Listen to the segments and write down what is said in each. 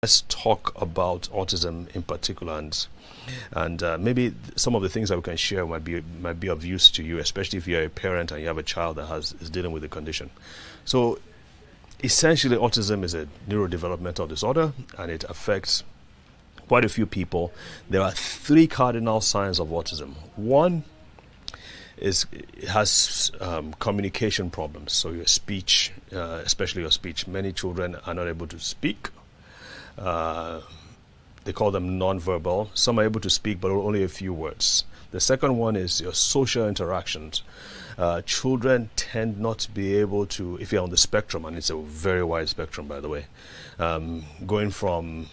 Let's talk about autism in particular, and maybe some of the things that we can share might be of use to you, especially if you're a parent and you have a child that is dealing with the condition. So essentially, autism is a neurodevelopmental disorder, and it affects quite a few people. There are three cardinal signs of autism. One is it has communication problems, so your speech, especially your speech. Many children are not able to speak. They call them nonverbal. Some are able to speak, but only a few words. The second one is your social interactions. Children tend not to be able to, if you're on the spectrum, and it's a very wide spectrum, by the way, going from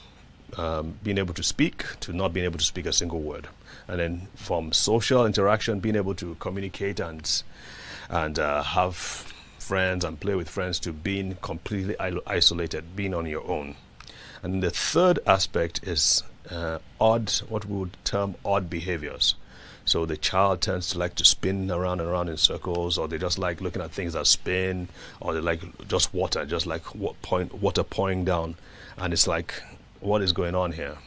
being able to speak to not being able to speak a single word. And then from social interaction, being able to communicate and have friends and play with friends, to being completely isolated, being on your own. And the third aspect is what we would term odd behaviors. So the child tends to like to spin around and around in circles, or they just like looking at things that spin, or they like just water, just like water pouring down. And it's like, what is going on here?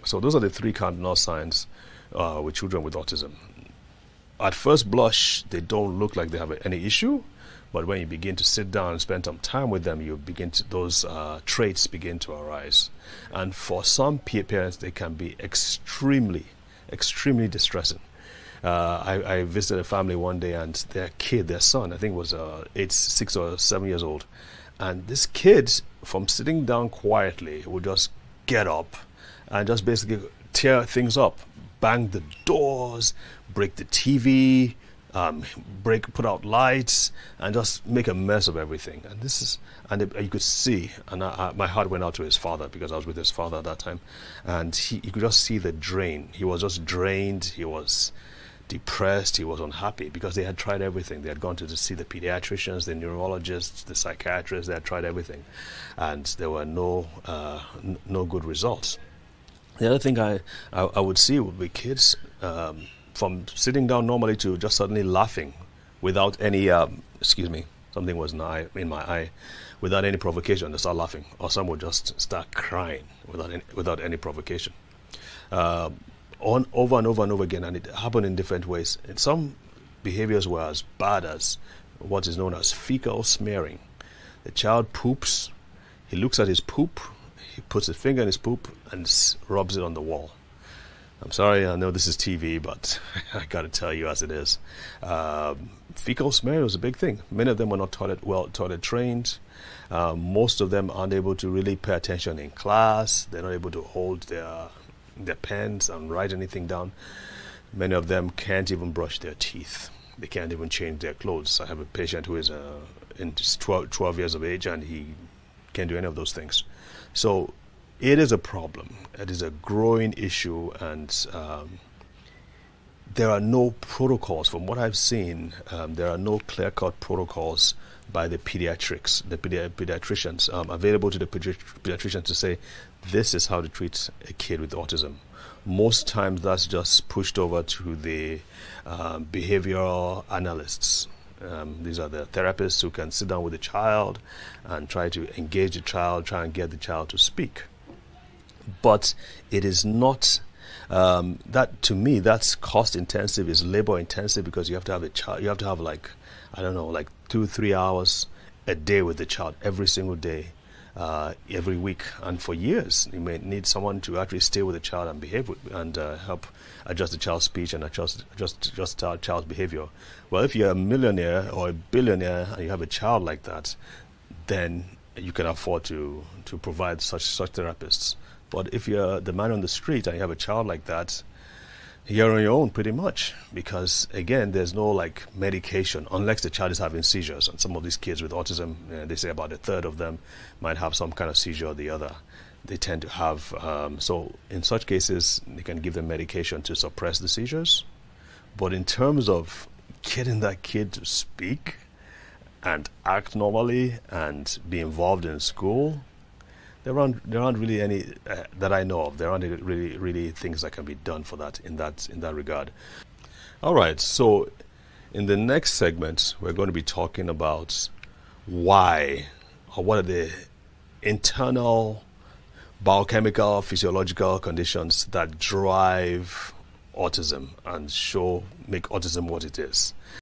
So those are the three cardinal signs with children with autism. At first blush, they don't look like they have any issue. But when you begin to sit down and spend some time with them, those traits begin to arise. And for some parents, they can be extremely distressing. I visited a family one day, and their son, I think was 6 or 7 years old. And this kid, from sitting down quietly, would just get up and just basically tear things up, bang the doors, break the TV, put out lights, and just make a mess of everything. And you could see, and my heart went out to his father, because I was with his father at that time, and you could just see the drain. He was just drained. He was depressed. He was unhappy, because they had tried everything. They had gone to see the pediatricians, the neurologists, the psychiatrists. They had tried everything, and there were no good results. The other thing I would see would be kids from sitting down normally to just suddenly laughing without any, something was in my eye, without any provocation. They start laughing, or some would just start crying without any provocation. Over and over again, and it happened in different ways. And some behaviors were as bad as what is known as fecal smearing. The child poops, he looks at his poop, he puts his finger in his poop and rubs it on the wall. I'm sorry, I know this is TV, but I got to tell you as it is. Fecal smearing was a big thing. Many of them were not toilet trained. Most of them aren't able to really pay attention in class. They're not able to hold their pens and write anything down. Many of them can't even brush their teeth. They can't even change their clothes. I have a patient who is in 12 years of age, and he can't do any of those things. So it is a problem. It is a growing issue, and there are no protocols. From what I've seen, there are no clear-cut protocols by the pediatricians available to the pediatricians to say, this is how to treat a kid with autism. Most times that's just pushed over to the behavioral analysts. These are the therapists who can sit down with the child and try to engage the child, try and get the child to speak. But it is not, that to me, that's cost intensive, is labor intensive, because you have to have a child, you have to have like 2-3 hours a day with the child every single day, every week, and for years. You may need someone to actually stay with the child and behave and help adjust the child's speech and adjust the child's behavior. Well, if you're a millionaire or a billionaire and you have a child like that, then you can afford to provide such therapists. But if you're the man on the street and you have a child like that, you're on your own pretty much, because again, there's no like medication unless the child is having seizures. And some of these kids with autism, they say about a third of them might have some kind of seizure or the other. They tend to have, so in such cases, they can give them medication to suppress the seizures. But in terms of getting that kid to speak and act normally and be involved in school, there aren't really any that I know of. There aren't really things that can be done for that in that regard. All right, so in the next segment, we're going to be talking about why, or what are the internal biochemical, physiological conditions that drive autism and make autism what it is.